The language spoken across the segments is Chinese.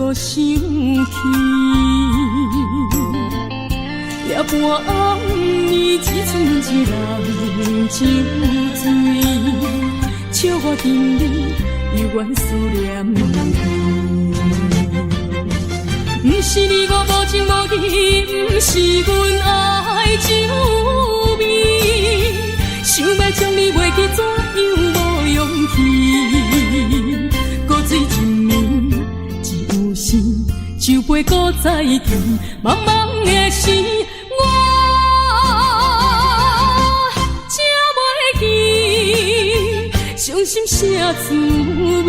搁想起，夜半暗暝，只剩一人酒醉，笑我今日犹原思念你。不是你我无情无义，不是阮爱酒味，想要将你袂记，怎样无勇气？搁醉一暝，只有心酒杯搁再见，茫茫的时，我才袂记伤心啥滋味。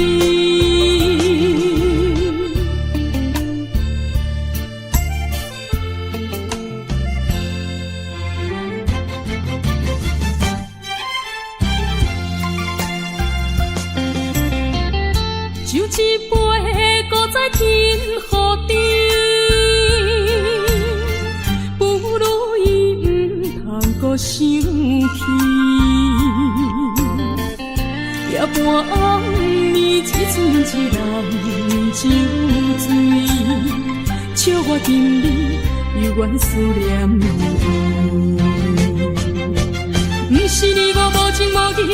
酒一杯，搁再添予你，不如伊不通搁想起。夜半暗暝，只剩一人酒醉，笑我今日犹原思念你。不是你我无情无义，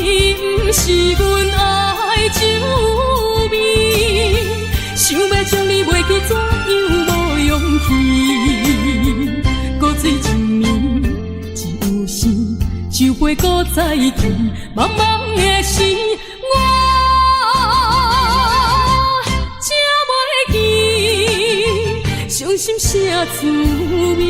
不是阮爱酒味，想要将你袂记，怎样无勇气？搁醉一暝，只有心酒杯搁再见，茫茫的时，我才袂记伤心啥滋味。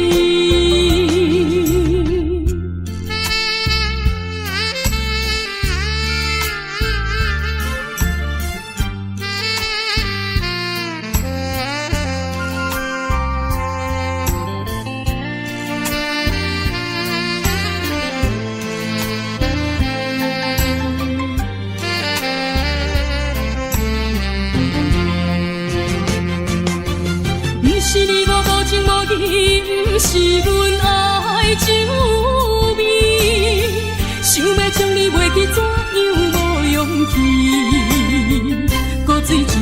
不是阮爱酒味，想要将你袂记，怎样无勇气？搁醉一暝，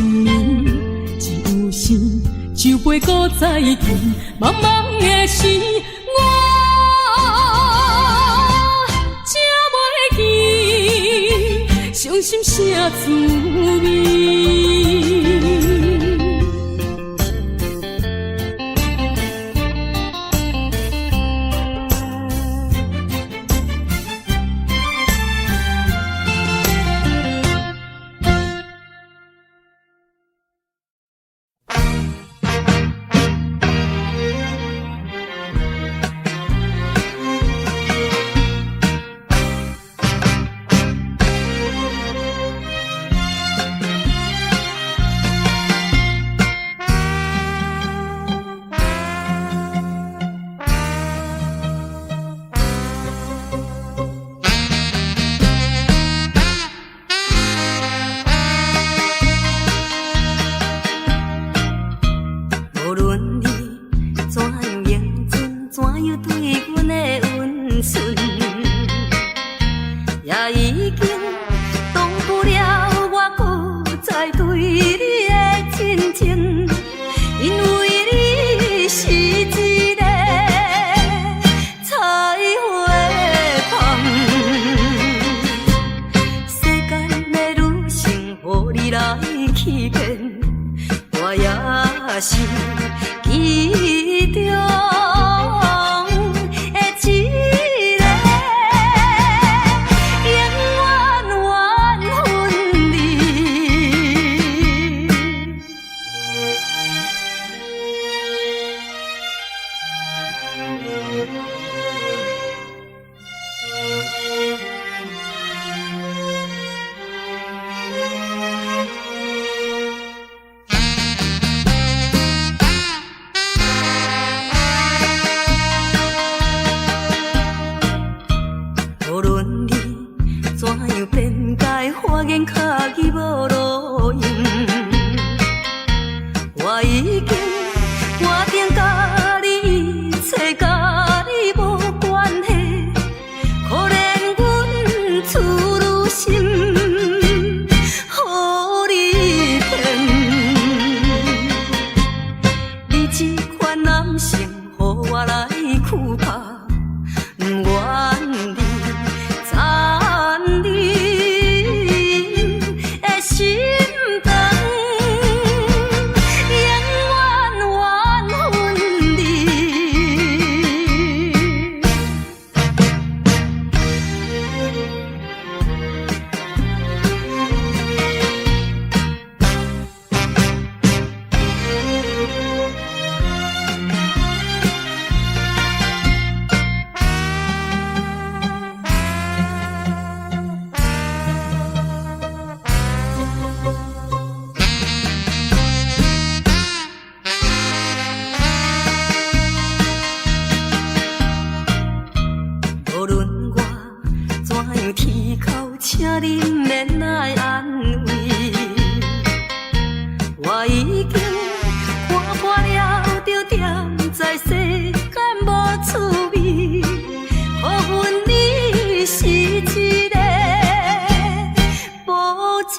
只有心酒杯搁再见，茫茫的时，我才袂记伤心啥滋味。请你免来安慰，我已经看破了，就踮在世间无趣味，可阮你是一个无情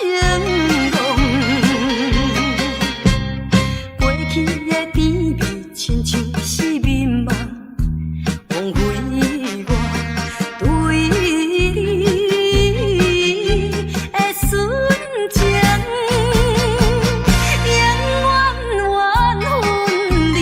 梦，过去的甜蜜亲像是眠梦，枉费我对你的纯情，永远缘分离。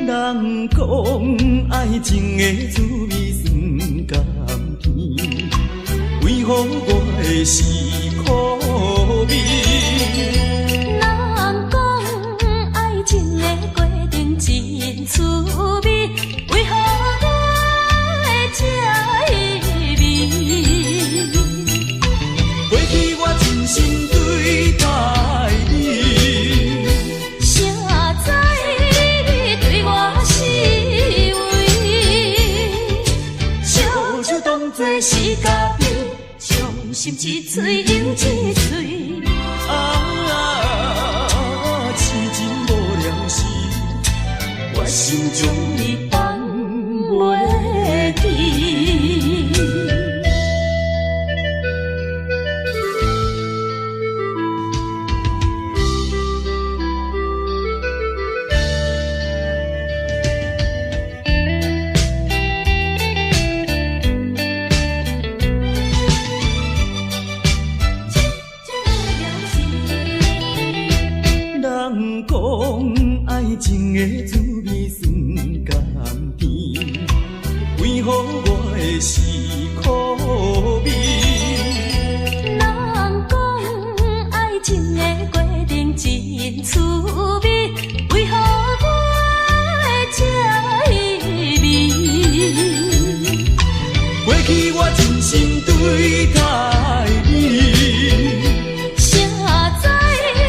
人讲爱情的滋味酸甘甜，为何我的是苦味？人讲爱情的过程真趣味，为何我会这意味？过去我真心对待你，谁知你对我是为，笑笑当作是嘉宾，伤心一嘴又一嘴。痴情无了时，我心中你放袂记。人讲爱情的滋味酸甘甜，为何我的是苦味？人讲爱情的过程真趣味，为何我会这意味？过去我真心对待你，谁知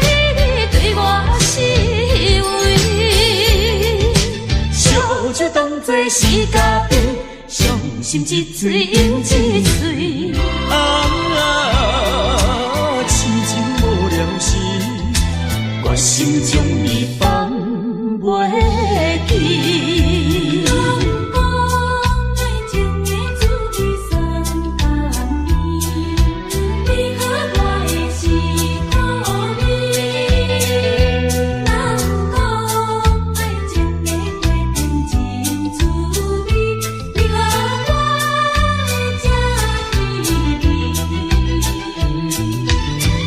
你对我是为，笑笑当作是嘉宾，伤心一嘴又一嘴。痴情无了时，我心中你放袂记。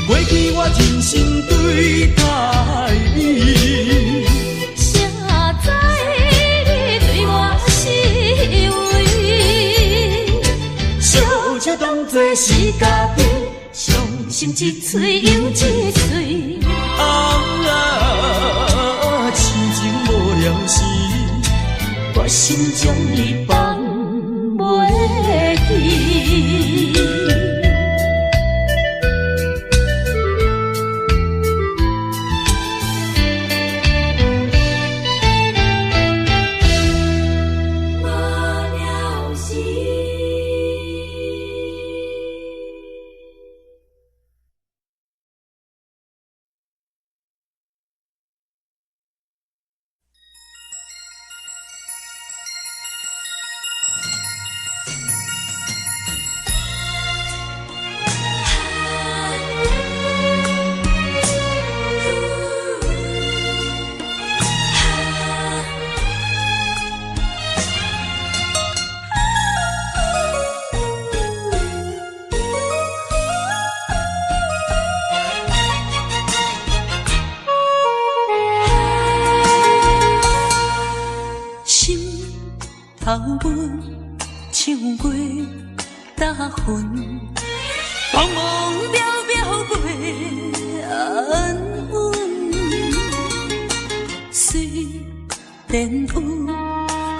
过去我真心对待你，谁知你对我是为，笑笑当作是嘉宾，伤心一嘴又一嘴。痴情无了时，我心中你放袂记。头吻唱过大云，茫茫渺渺袂安稳。虽然有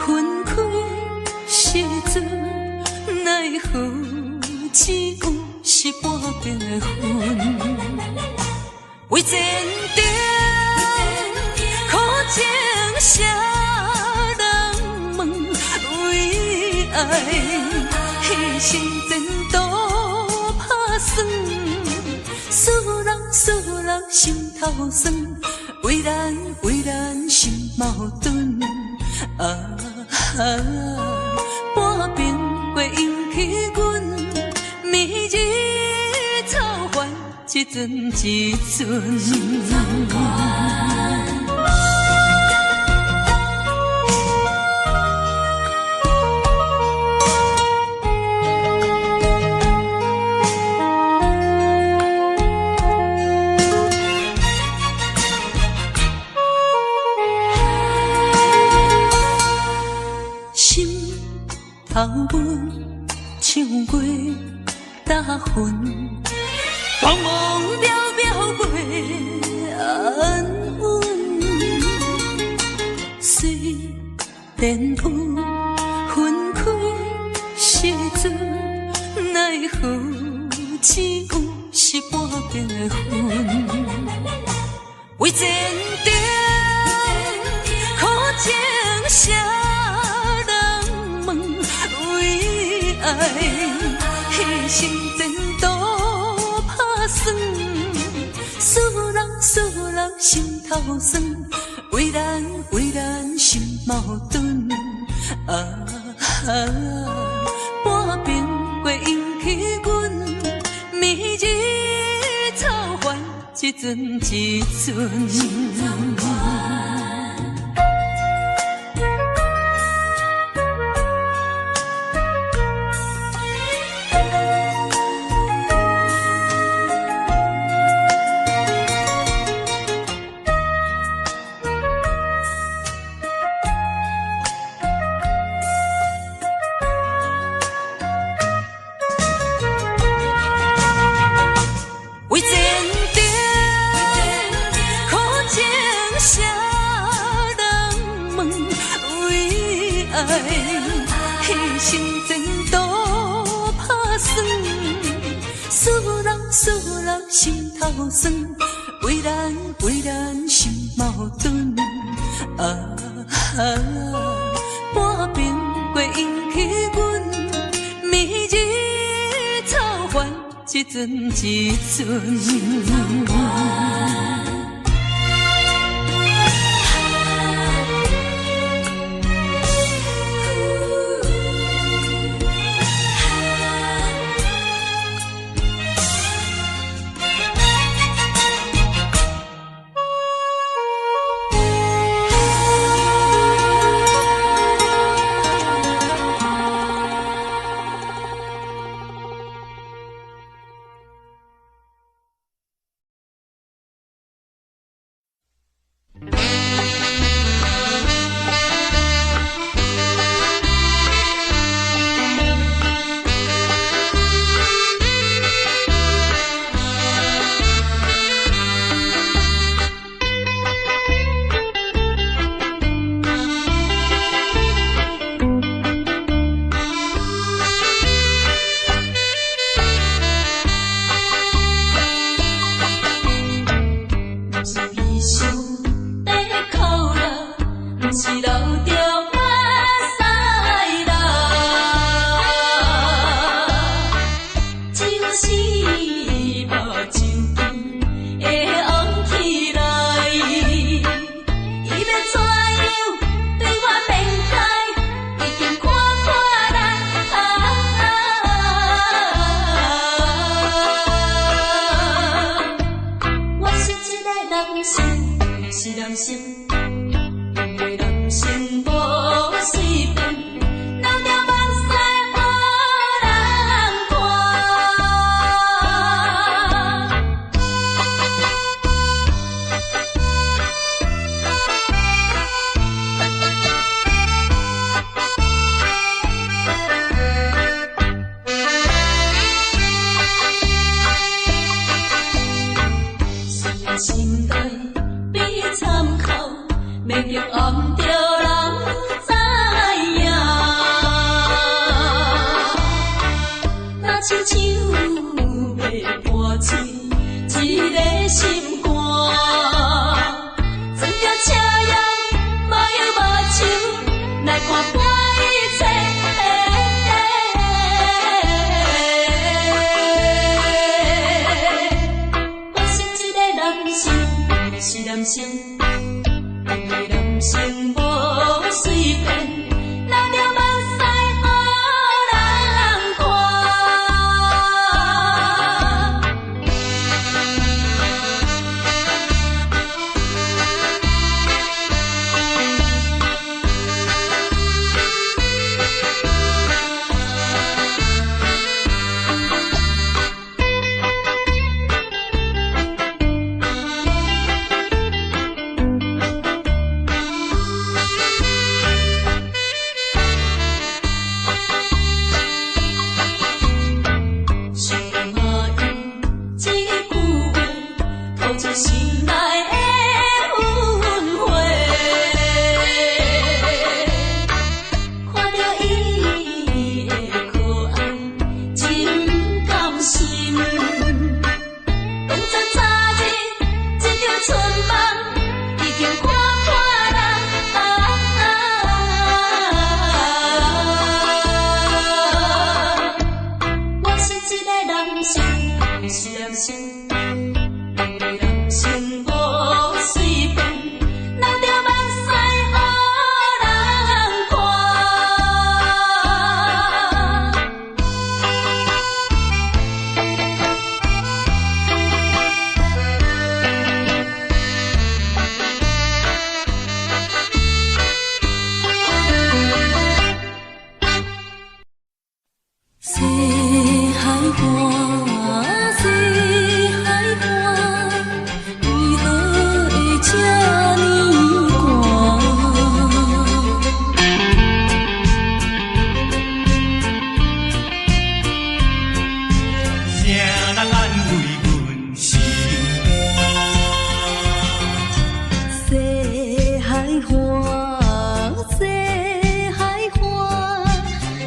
分开时阵，奈何只有是半边的云。为前程苦情谁人问？为爱牺牲前途打算，使人心头酸，为咱心矛盾。半边过引起阮迷日草烦，一阵一阵。头吻唱过大云，茫茫渺渺袂安稳。虽然有分开时阵，奈何只有是半边的云。为前程苦情谁爱牺牲前途打算，使人心头酸，为咱心矛盾。半边过引起阮迷日草烦，一阵一阵。为前程苦情谁人问？为爱牺牲前途打算，使人心头酸，为咱心矛盾。半边过引起阮迷日草烦，一阵一阵。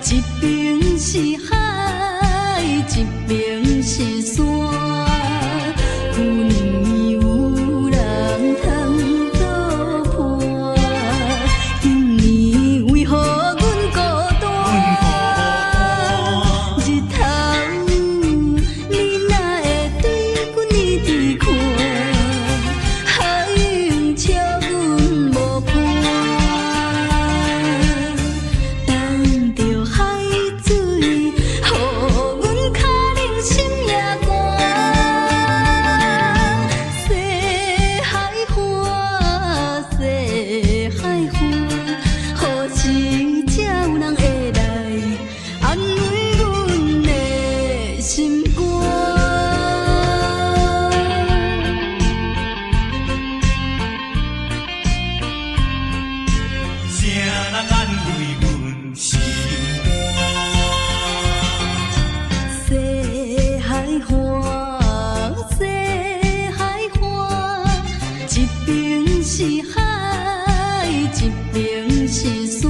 一边是海，一边是山。旧年有人通作伴，今年为何阮孤单？日头你哪会对阮呢伫看？海涌笑阮无伴。等着海水，予阮脚冷心也寒。西海花，西海花，何时才有人会来安慰阮的心肝？谁人安慰阮心肝？西海花，西海花，一边是海，一边是山。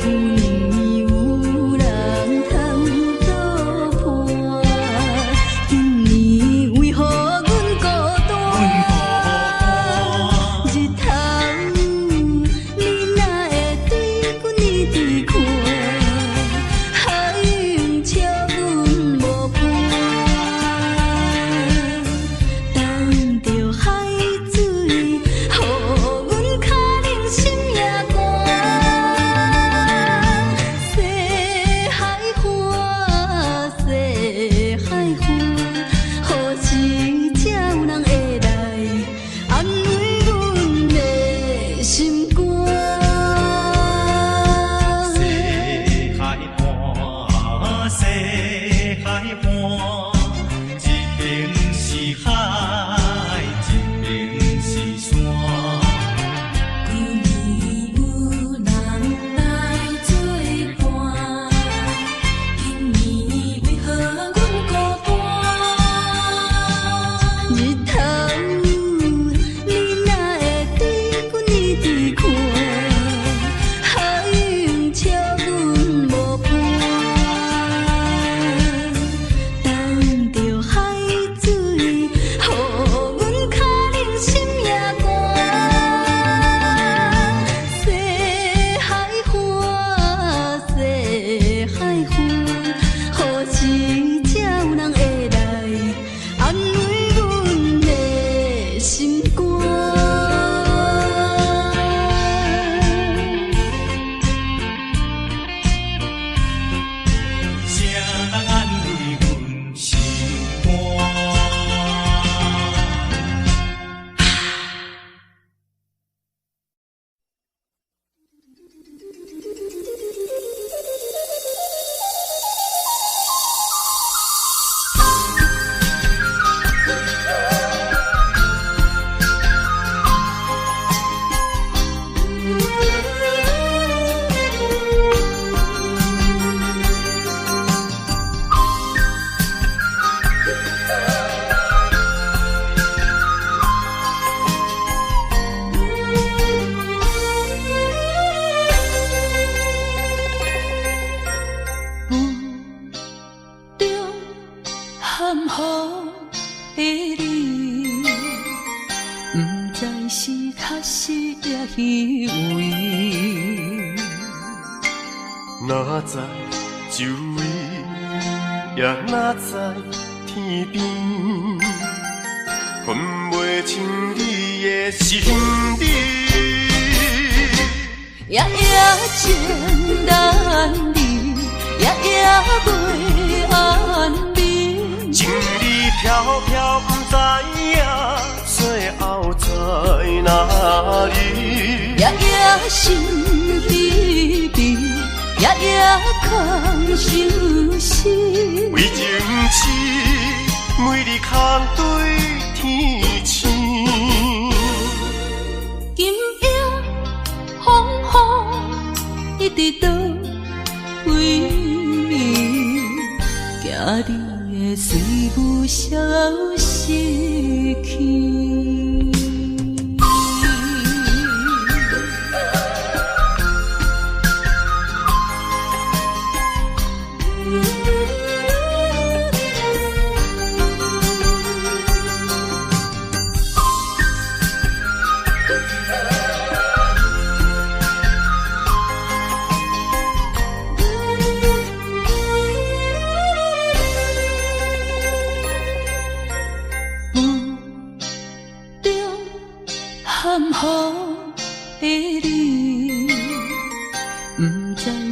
旧年有人通作伴，今年为何阮孤单？日头你哪会对阮呢伫看？海涌笑阮无伴。等着海水，予阮脚冷心也寒。西海花，西海花，何时才有人会来安慰阮的心肝？西海畔，西海畔，一边是海，一边是山。旧年有人来作伴，今年为何阮孤单？日头你哪会对阮呢伫看？海涌笑阮无伴。等着海水，予阮脚冷心也寒。西海花，西海花，何时才有人会来安慰阮的心肝？谁人安慰阮心肝？含糊的你，不知是确实也虚伪。哪知周围，也哪知天边，分袂清你的心理。夜夜情难离，夜夜袂安眠。情理飘飘，不知影最后在哪里。夜夜心悲悲，夜夜空相思。为情痴，每日空对天星。今夜风雨一直倒位，惊你的随无消息去。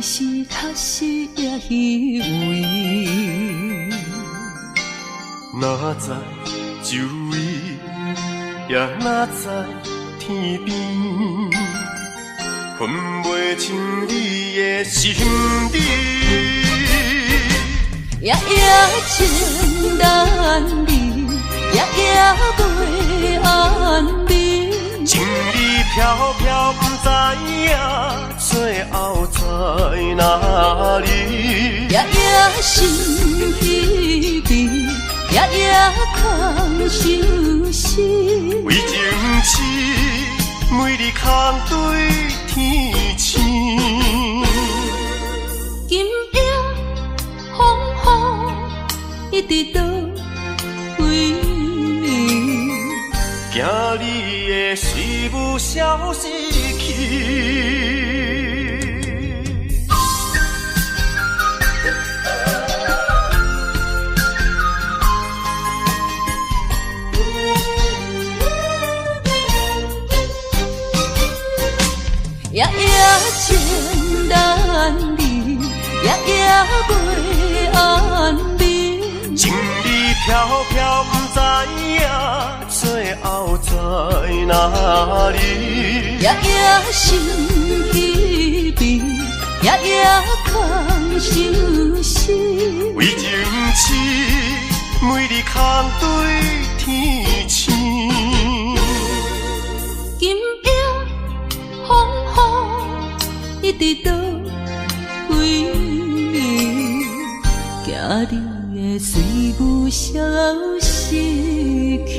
是确实也虚伪。哪知周围，也哪知天边，分袂清你的心理。夜夜情难离，夜夜袂安眠。情意飘飘，不知影最后在哪里。夜夜心稀微，夜夜空相思。为情痴，每日空对天星。今夜风雨一直到为你，惊你的随无消失去。夜夜情难离，夜夜袂安眠。情意飘飘，不知影最后在哪里。夜夜心稀微，夜夜空相思。为情痴，每日空对天星。今夜风雨一直到为你，惊你的随无消失去。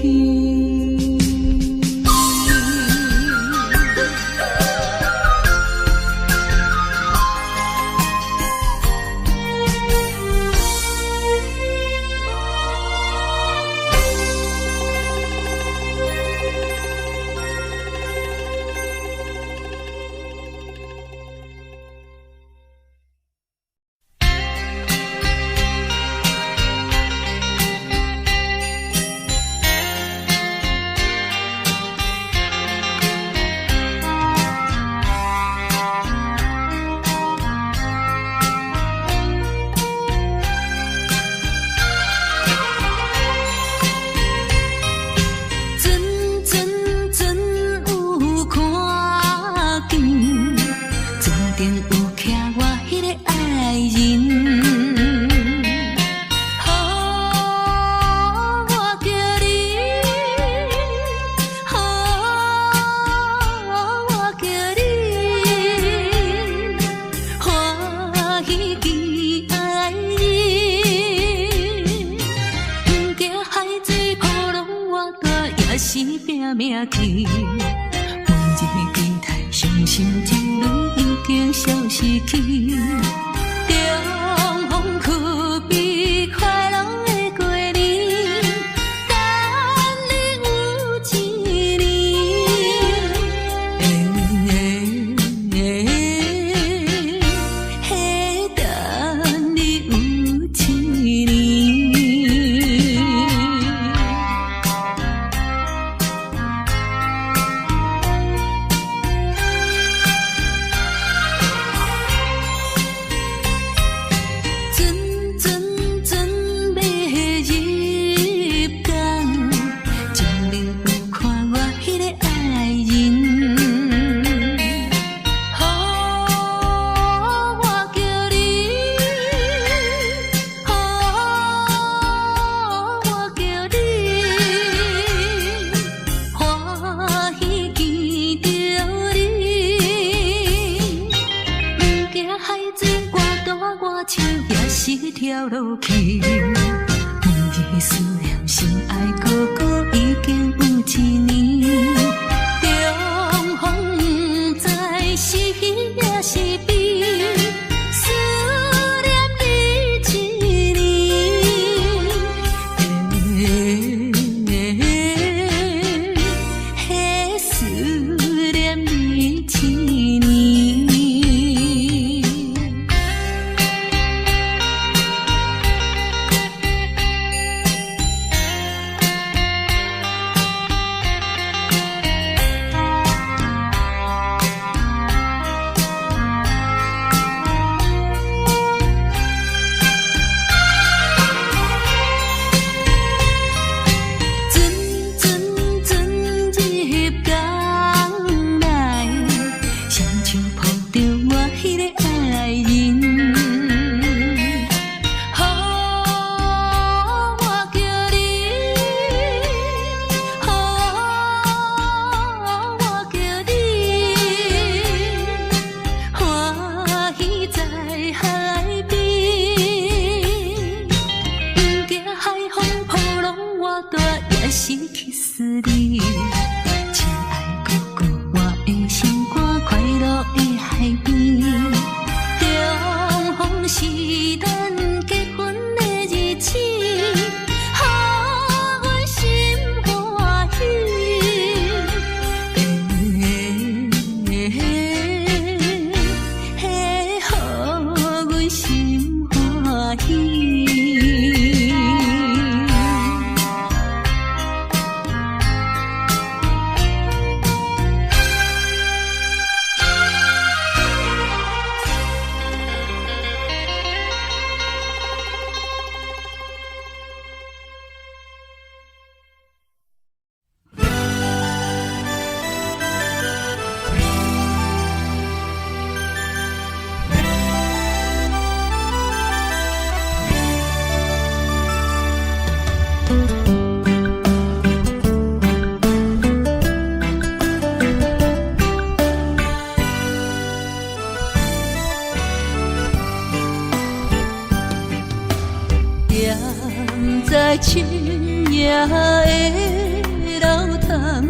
在深夜的楼窗，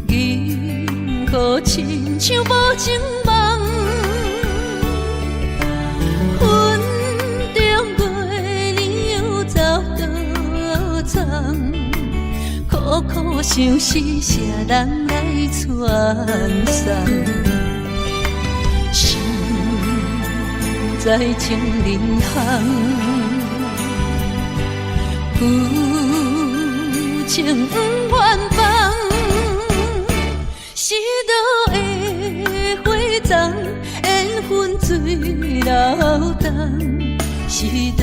银河亲像无情梦。云中月亮又走倒藏，苦苦相思，谁人来传送？心在情人行，有情不愿放。是倒的花丛，缘分水流动。是倒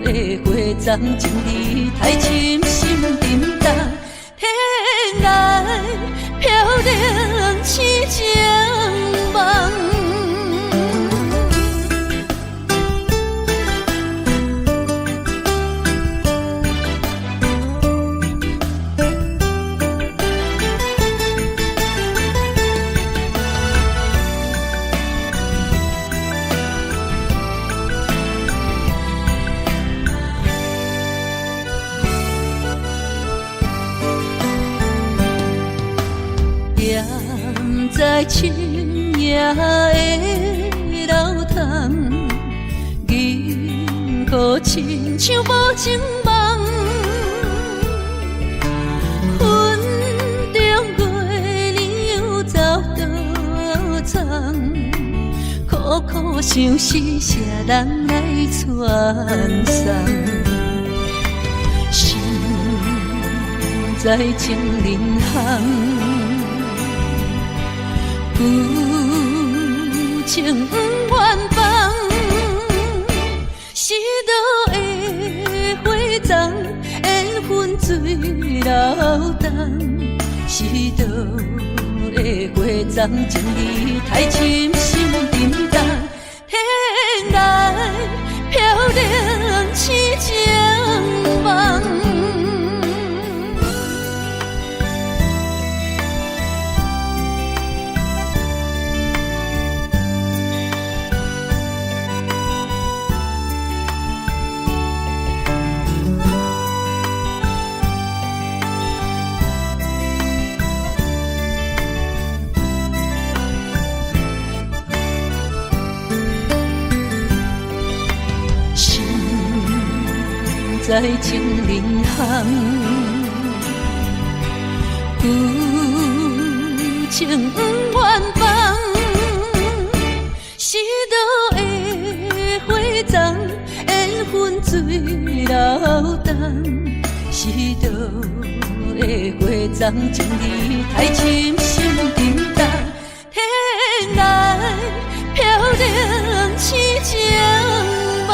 的花丛，情义太深，心沉重。天来飘零痴情梦。在深夜的楼窗，银河亲像无情梦。云中月亮又走倒藏，苦苦相思，谁人来传送？心在情人行。有情不愿放，是倒的花丛，缘分水流动。是倒的花丛，情义太深，心沉重。天来飘零痴情梦。在情人行，有情不愿放。是倒的花丛，缘分水流动。是倒的花丛，情义太深，心沉重。天来飘零痴情梦。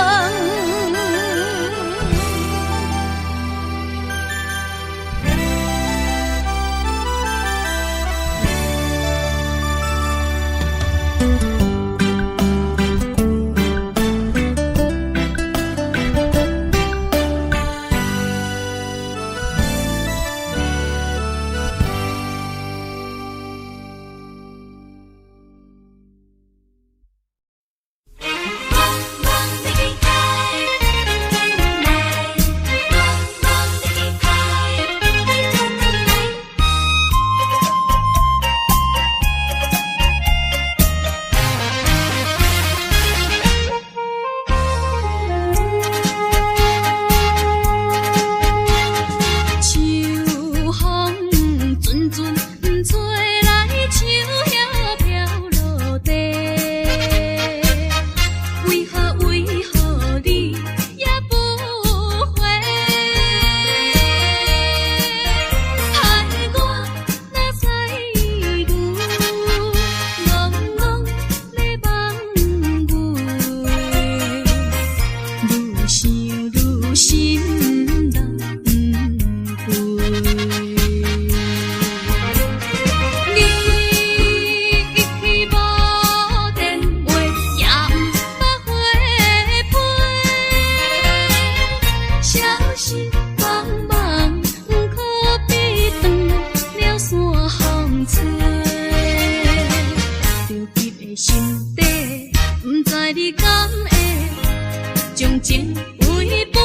你敢会将情违背？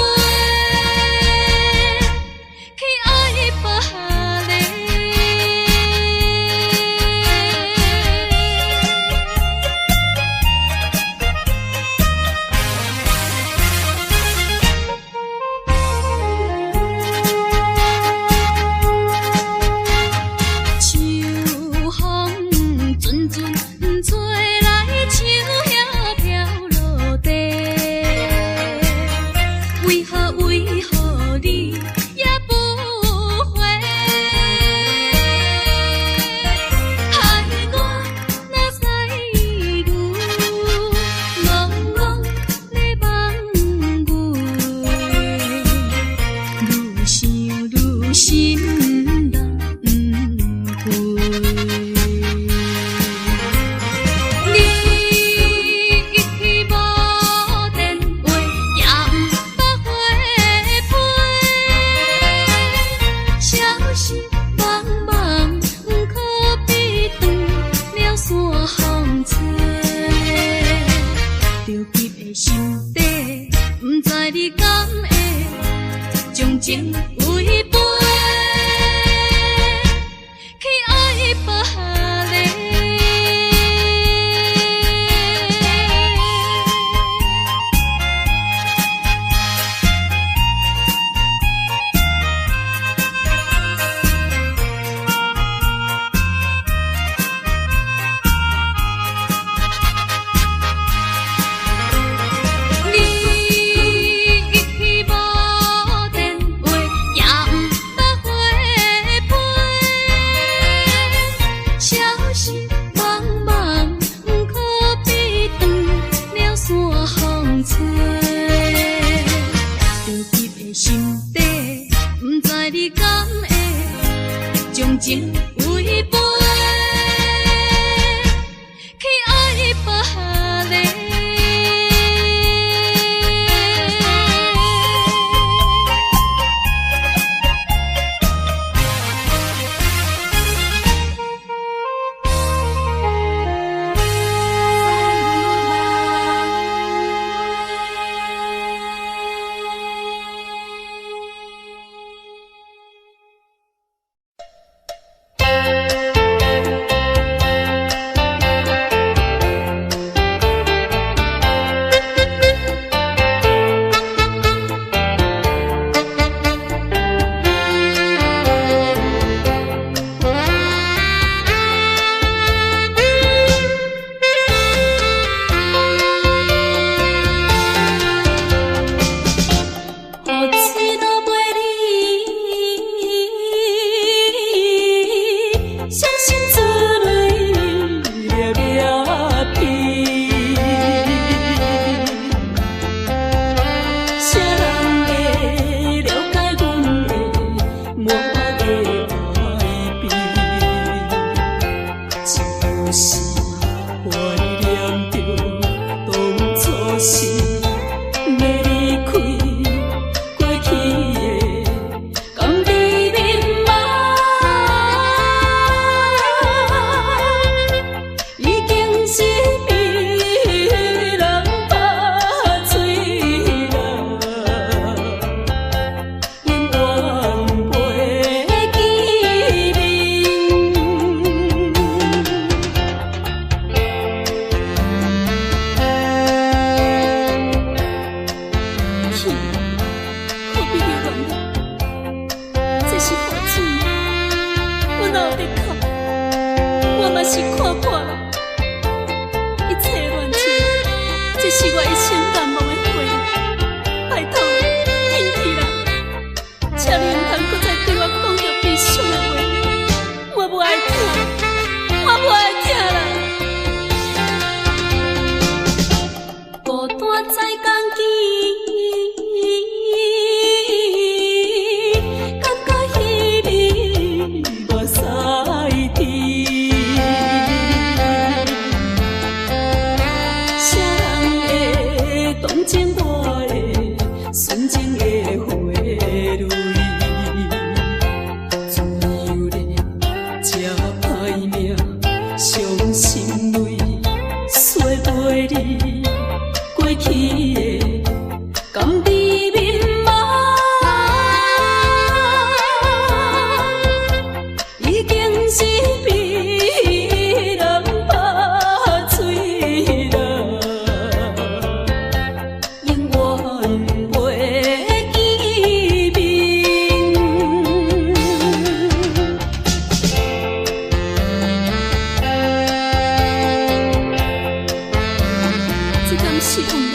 奉你，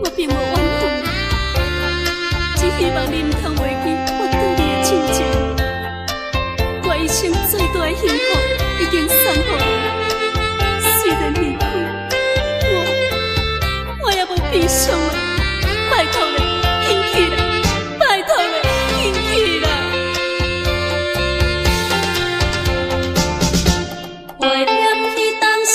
我并无怨恨，只希望你唔通忘记我对你的亲情。我一生最大的幸福已经送予你，虽然离开，我也无悲伤啊！拜托你，兴起来！拜托你，兴起来！怀念起当时。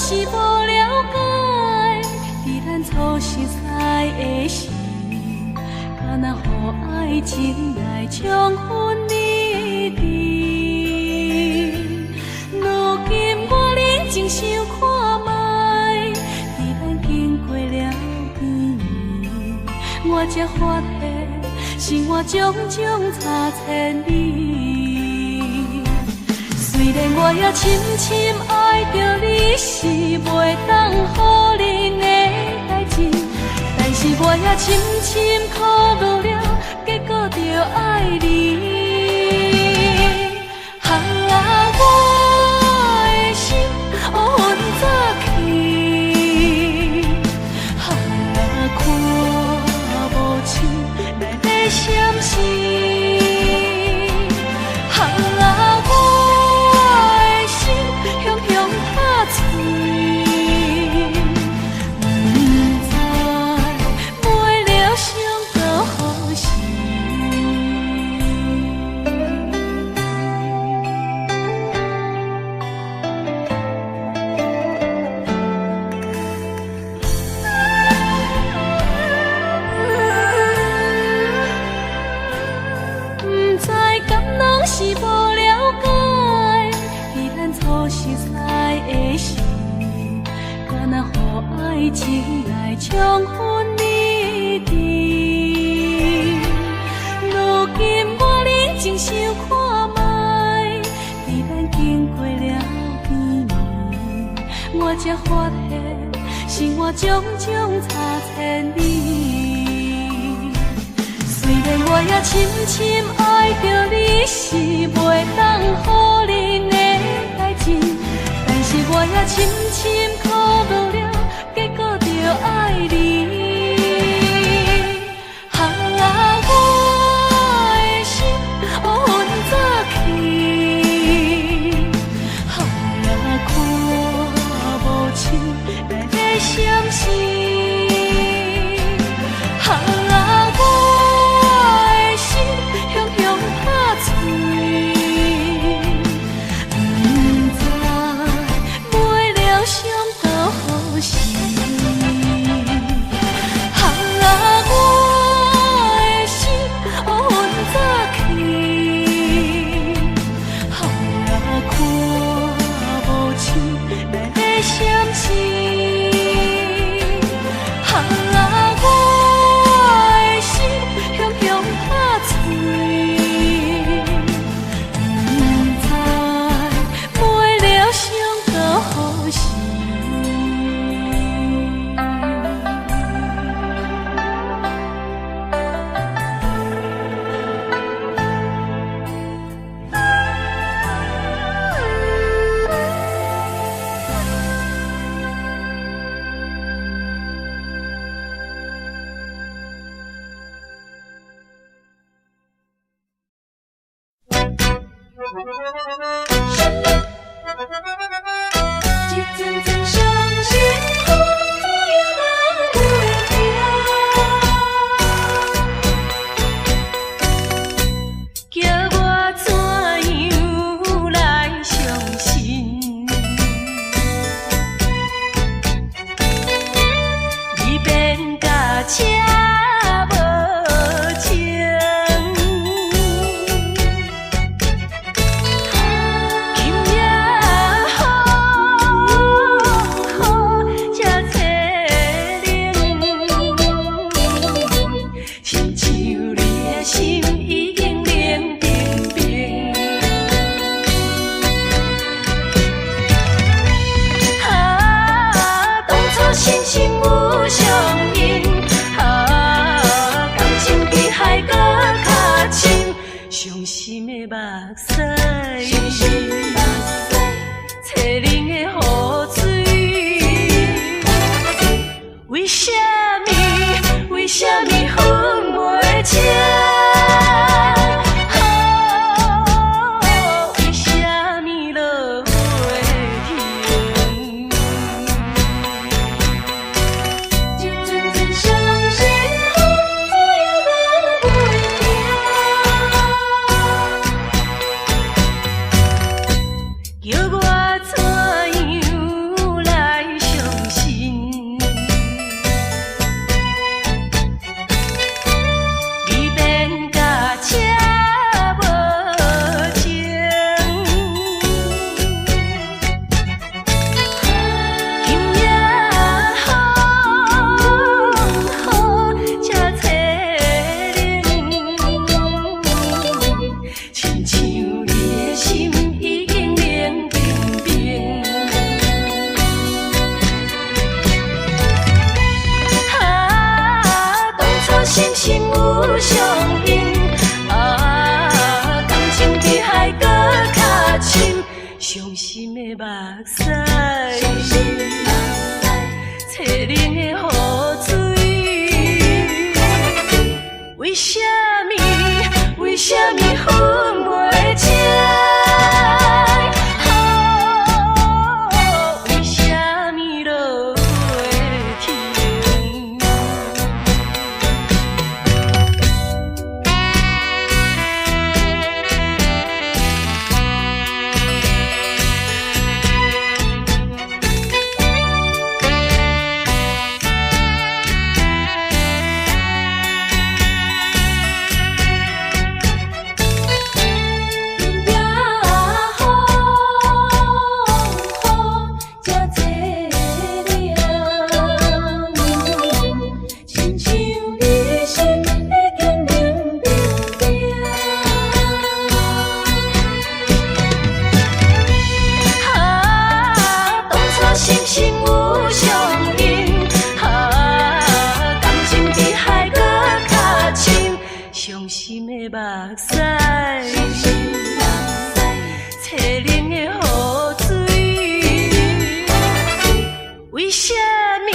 是无了解，伫咱初识的时，敢若予爱情来冲昏你智。如今我认真想看卖，伫咱经过了甜蜜，我才发现生活种种差千里。虽然我也深深爱着你，是袂当予人的代志，但是我也深深苦恼了，结果着爱你。我的心乌云早起，看无像来在闪烁。爱情来冲昏你智，如今我认真想看卖，伫咱经过了甜蜜，我才发现生活种种差千里。虽然我也深深爱着你，是袂当予人的代志，但是我也深深苦恼了，结果着爱你。我的心乌云早起，看无像来在闪烁。心心有相印。相拥，感情比海搁较深，伤心的目屎，淬冷的雨水，为什么？为什么分袂清？为什么落袂停？伤心的目屎，淬冷的雨水，为什么？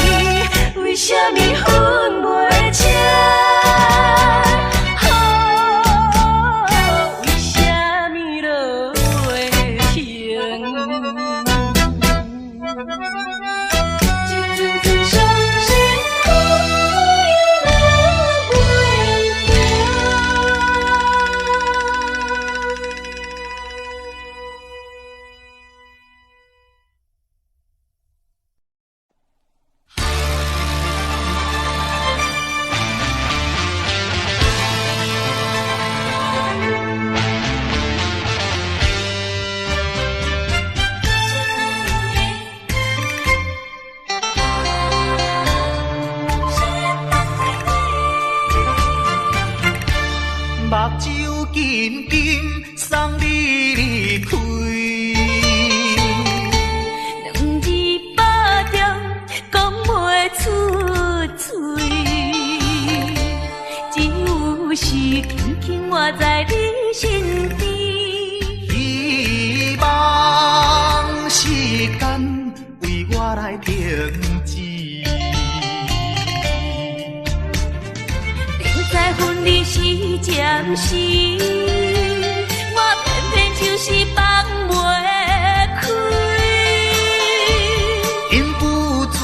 为什么分袂清？为什么落袂停？一阵阵伤心目睭紧紧送你离开，两字百点讲袂出嘴，只有是轻轻活在你身边。希望时间为我来停止。在分离时暂时，我偏偏就是放袂开。因父子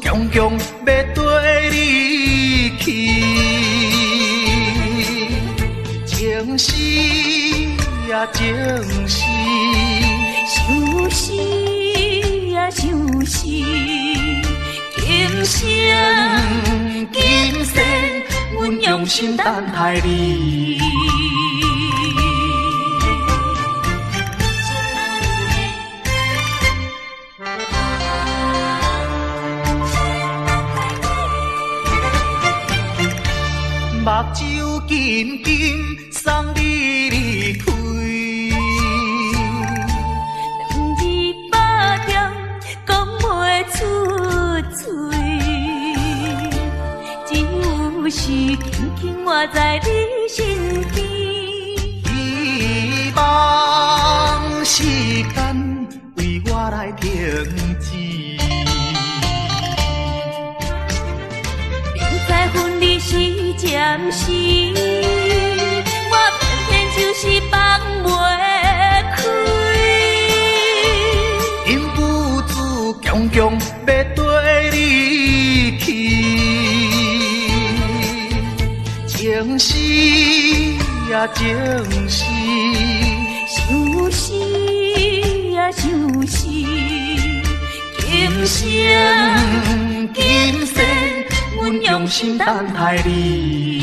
强强要跟你去，情是呀情是，想是呀想是，今生今世。阮用心等待你，目睭紧紧送你离开，两字百点讲袂出嘴。是轻轻活在你身边，希望时间为我来停止。明知分离是暂时，我偏偏就是放袂开。因父子强强要跟你去。情是呀情是，想是呀想是，今生今世，阮用心等待你。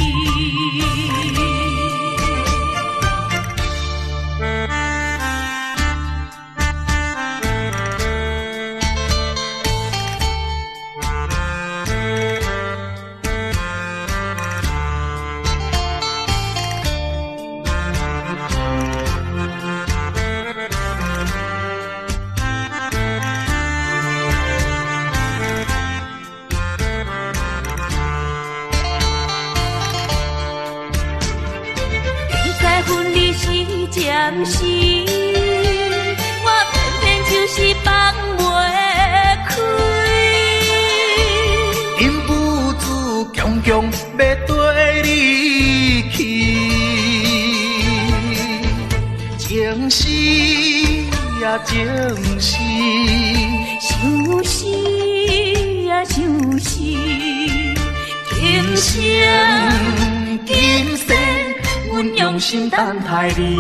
念时，我偏偏就是放袂开。因母子强强要跟你去，情是呀情是，想是呀想是，今生今世，阮用心等待你。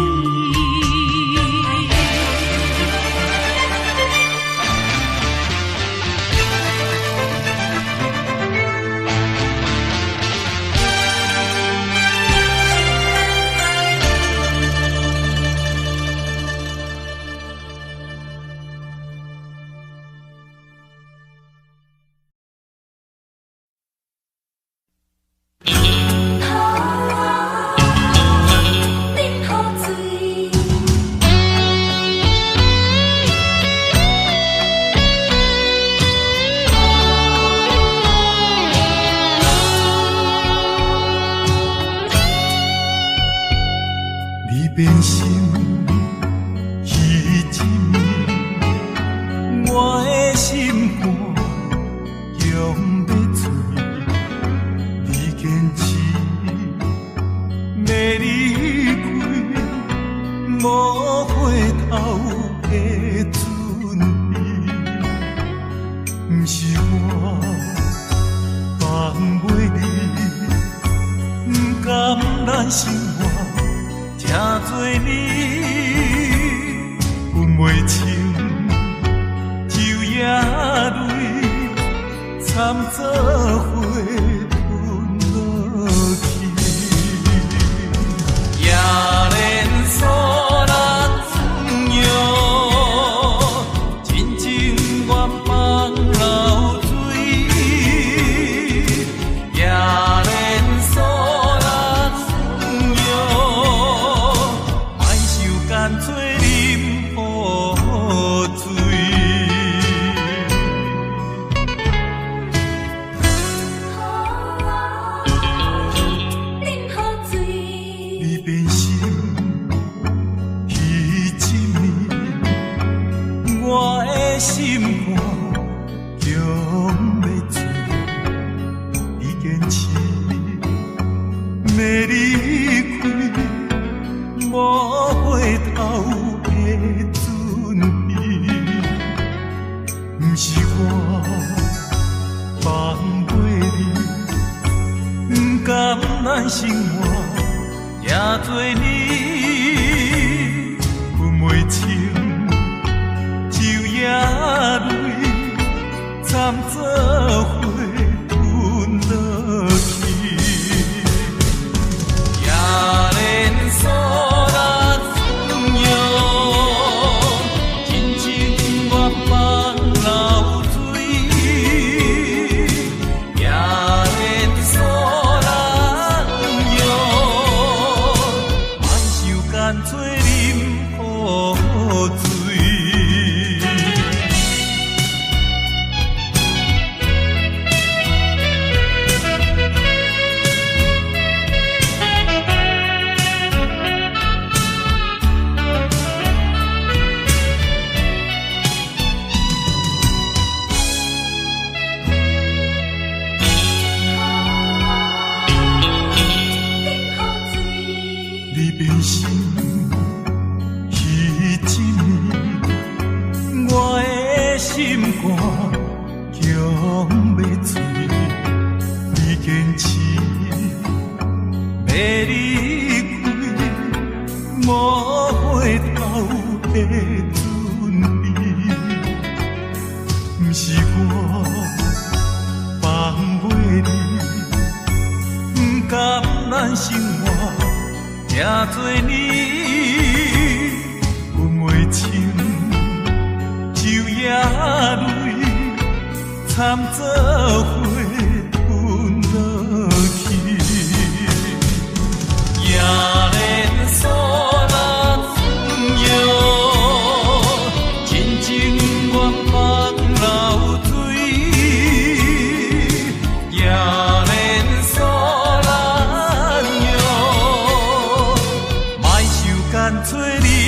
变心彼一暝，我的心肝强要碎，你坚持要离开，无回头的准备，不是我放袂你，不甘咱生活。正多年分袂清，昼夜泪掺做伙吞落去，也连锁人不用，真情愿放流水，也连锁。干脆啉雨水，啉雨水，你变心彼一暝，我的心肝强要碎，你坚持要离开，无回头的准备，不是我放袂你，不甘咱生活正多年分袂清，昼夜泪掺做伙吞落去，也连锁。干脆啉雨水。你变心。我的心肝强要碎，你坚持要离开，无回头的准备，不是我放袂你，不甘咱生活正多年分袂清。昼夜泪掺做伙吞落去，也连锁人不用，真情愿放流水，也连锁人用，莫想干脆你。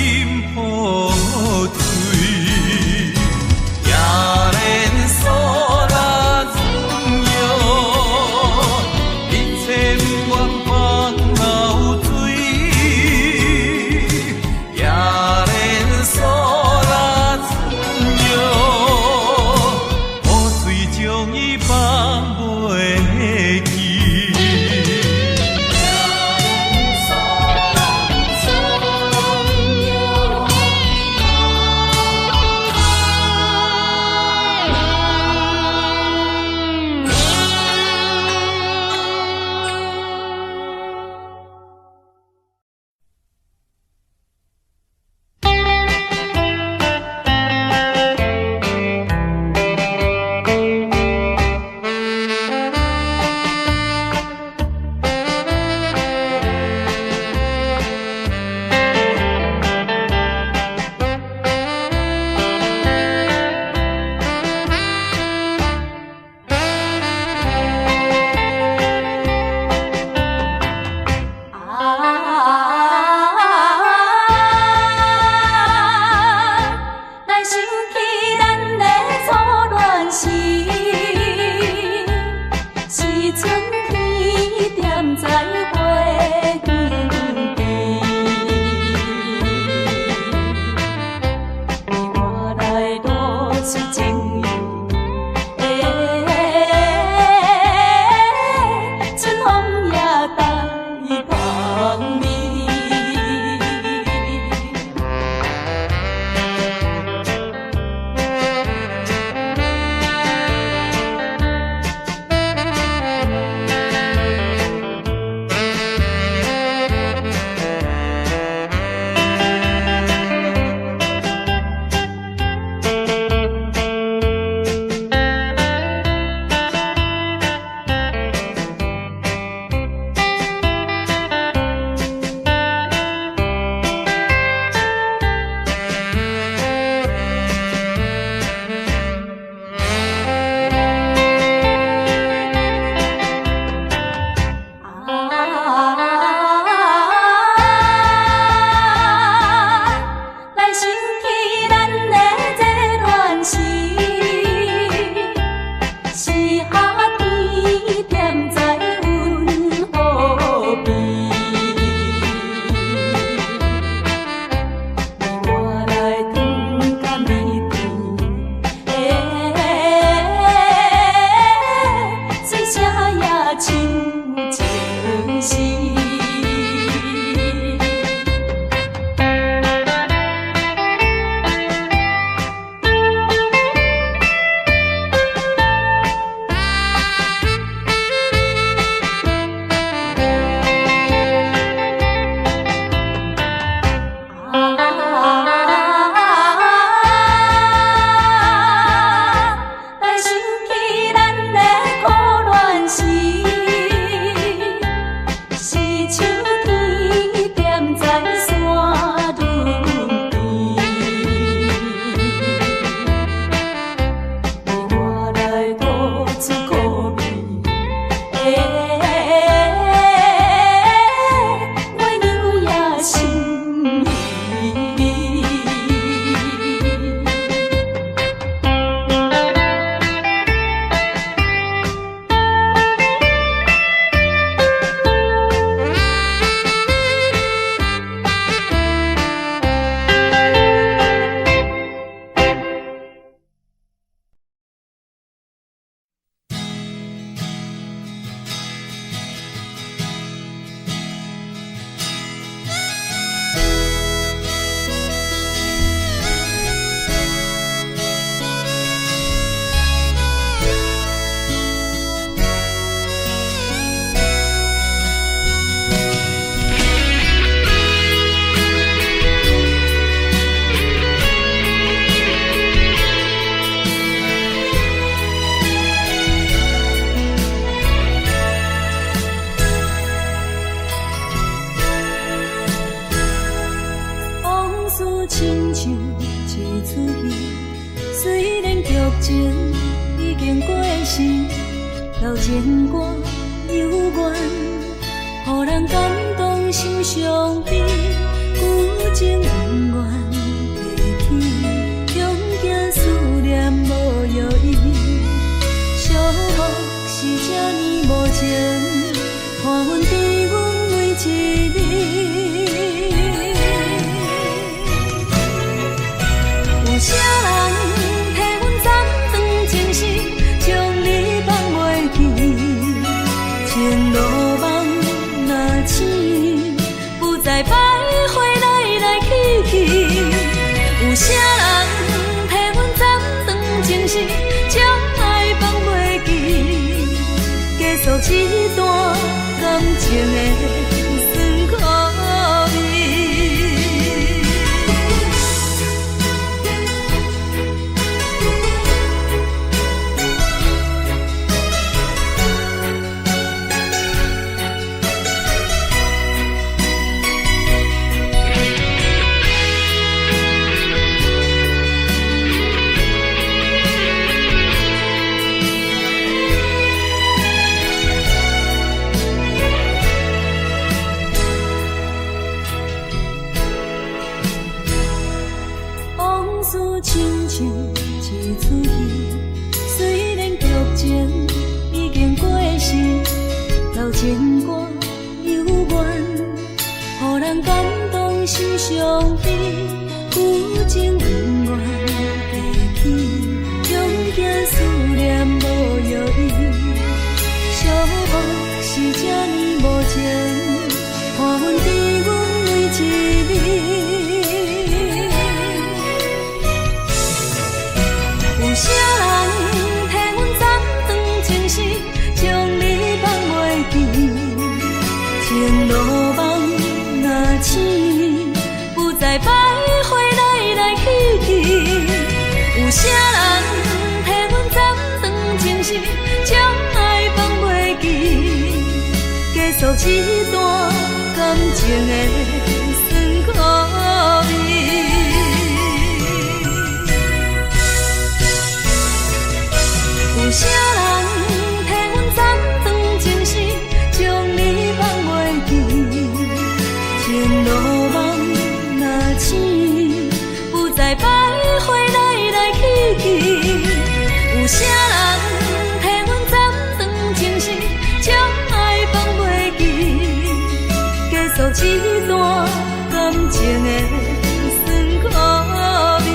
是老情歌幽怨，予人感动心伤悲，旧情永远提起，恐惊思念无药医，寂寞是这呢无情，看阮伫阮每一日。有啥人替阮斩断情丝，将你放袂记？前路梦若醒，不再徘徊来来去去。有啥人替阮斩断情丝，将爱放袂记？结束一段感情的酸苦味。亲像一出戏，虽然剧情已经过时，老情歌幽怨，予人感动心伤悲，旧情永远提起，恐惊思念无药医，寂寞是这呢无情，看阮伫阮每一日。有啥人替阮斩断情丝，将你放袂记？前路梦若醒，不再徘徊来来去去。有啥人替阮斩断情丝，将爱放袂记？结束一段感情的酸苦味。有啥人替阮斩断情丝，将你放袂记？前路梦若醒，不再徘徊来来去去。有啥人替阮斩断情丝，将爱放袂记？结束一段感情的酸苦味。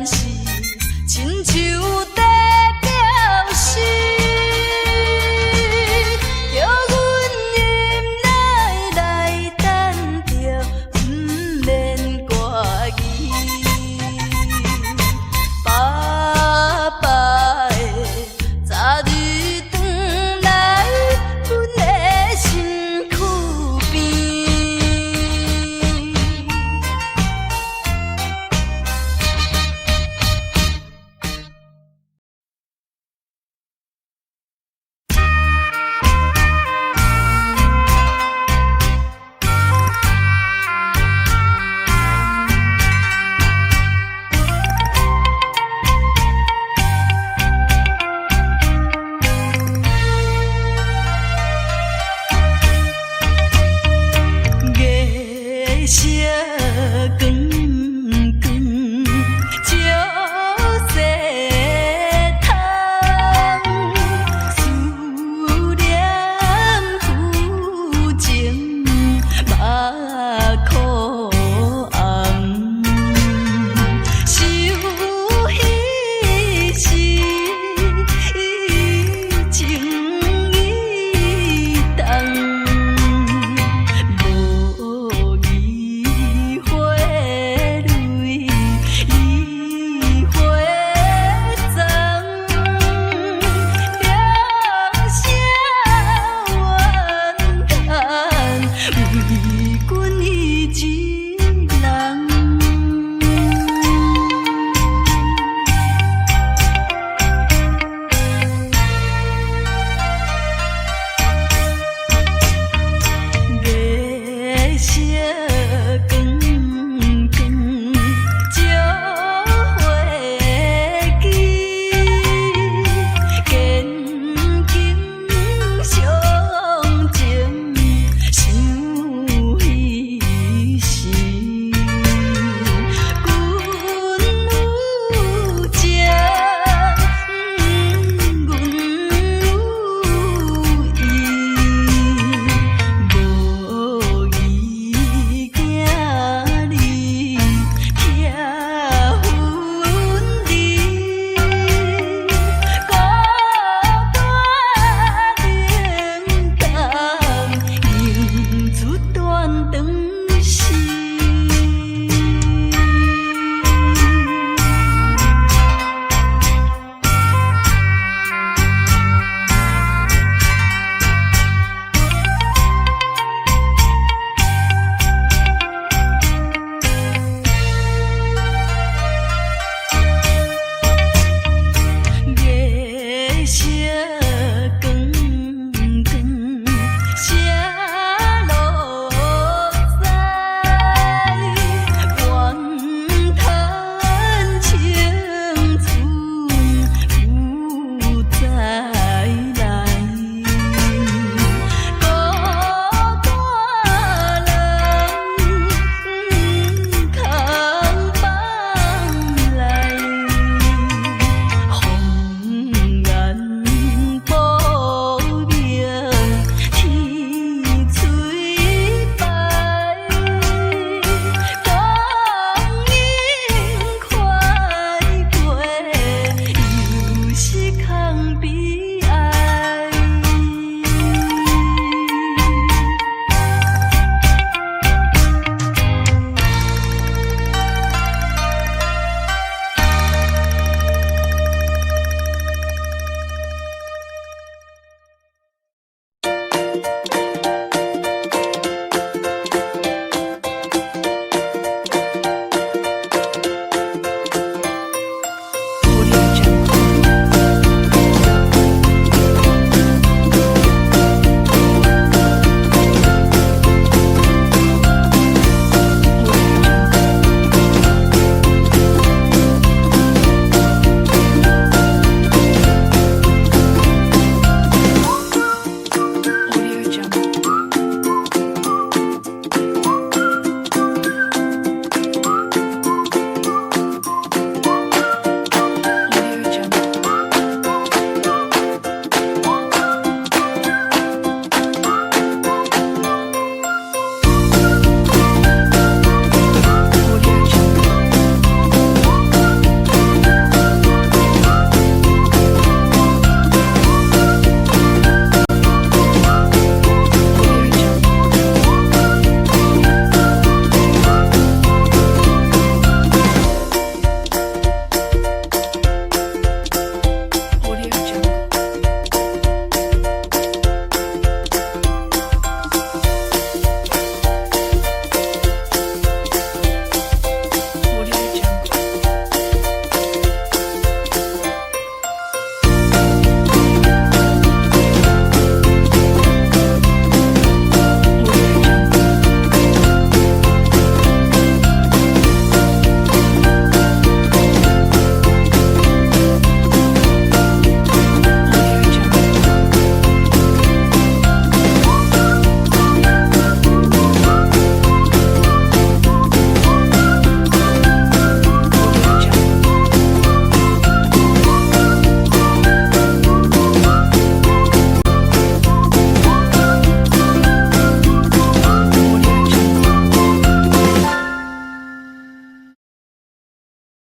是亲像。